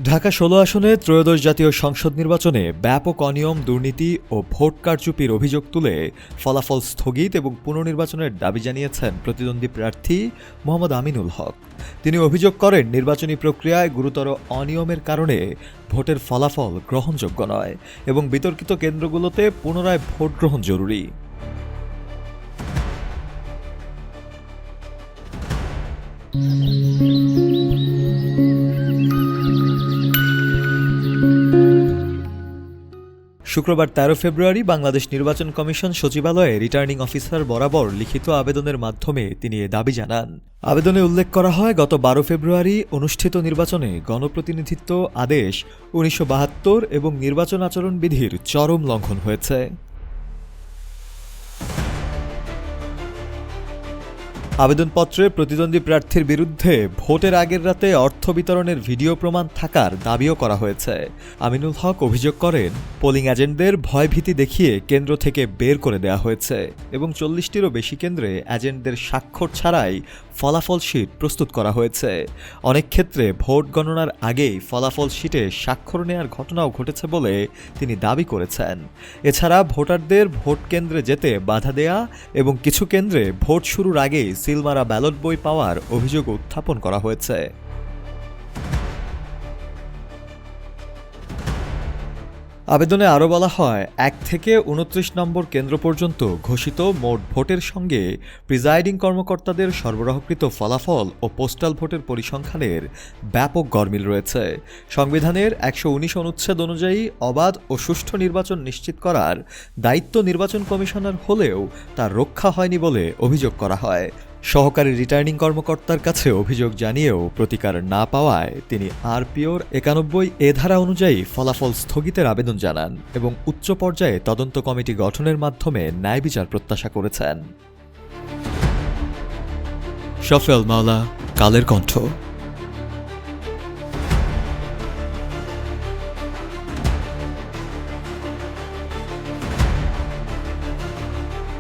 ঢাকা ১৬ আসনে ত্রয়োদশ জাতীয় সংসদ নির্বাচনে ব্যাপক অনিয়ম, দুর্নীতি ও ভোট কারচুপির অভিযোগ তুলে ফলাফল স্থগিত এবং পুনর্নির্বাচনের দাবি জানিয়েছেন প্রতিদ্বন্দ্বী প্রার্থী মোহাম্মদ আমিনুল হক। তিনি অভিযোগ করেন, নির্বাচনী প্রক্রিয়ায় গুরুতর অনিয়মের কারণে ভোটের ফলাফল গ্রহণযোগ্য নয় এবং বিতর্কিত কেন্দ্রগুলোতে পুনরায় ভোট গ্রহণ জরুরি। শুক্রবার ১৩ ফেব্রুয়ারি বাংলাদেশ নির্বাচন কমিশন সচিবালয়ে রিটার্নিং অফিসার বরাবর লিখিত আবেদনের মাধ্যমে তিনি এ দাবি জানান। আবেদনে উল্লেখ করা হয়, গত ১২ ফেব্রুয়ারি অনুষ্ঠিত নির্বাচনে গণপ্রতিনিধিত্ব আদেশ ১৯৭২ এবং নির্বাচন আচরণ বিধির চরম লঙ্ঘন হয়েছে। আবেদনপত্রে প্রতিদ্বন্দ্বী প্রার্থীর বিরুদ্ধে ভোটের আগের রাতে অর্থ বিতরণের ভিডিও প্রমাণ থাকার দাবিও করা হয়েছে। আমিনুল হক অভিযোগ করেন, পোলিং এজেন্টদের ভয়ভীতি দেখিয়ে কেন্দ্র থেকে বের করে দেওয়া হয়েছে এবং ৪০টিরও বেশি কেন্দ্রে এজেন্টদের স্বাক্ষর ছাড়াই ফলাফল শিট প্রস্তুত করা হয়েছে। অনেক ক্ষেত্রে ভোট গণনার আগেই ফলাফল শিটে স্বাক্ষর নেওয়ার ঘটনাও ঘটেছে বলে তিনি দাবি করেছেন। এছাড়া ভোটারদের ভোট কেন্দ্রে যেতে বাধা দেয়া এবং কিছু কেন্দ্রে ভোট শুরুর আগেই সিলমারা ব্যালট বই পাওয়ার অভিযোগ উত্থাপন করা হয়েছে। আবেদনে আরও বলা হয়, ১ থেকে ২৯ নম্বর কেন্দ্র পর্যন্ত ঘোষিত মোট ভোটের সঙ্গে প্রিজাইডিং কর্মকর্তাদের সরবরাহকৃত ফলাফল ও পোস্টাল ভোটের পরিসংখ্যানের ব্যাপক গরমিল রয়েছে। সংবিধানের ১১৯ অনুচ্ছেদ অনুযায়ী অবাধ ও সুষ্ঠু নির্বাচন নিশ্চিত করার দায়িত্ব নির্বাচন কমিশনার হলেও তার রক্ষা হয়নি বলে অভিযোগ করা হয়। সহকারী রিটার্নিং কর্মকর্তার কাছে অভিযোগ জানিয়েও প্রতিকার না পাওয়ায় তিনি আরপিওর ৯১ এ ধারা অনুযায়ী ফলাফল স্থগিতের আবেদন জানান এবং উচ্চ পর্যায়ে তদন্ত কমিটি গঠনের মাধ্যমে ন্যায় বিচার প্রত্যাশা করেছেন। শফিউল মাওলা, কালের কণ্ঠ।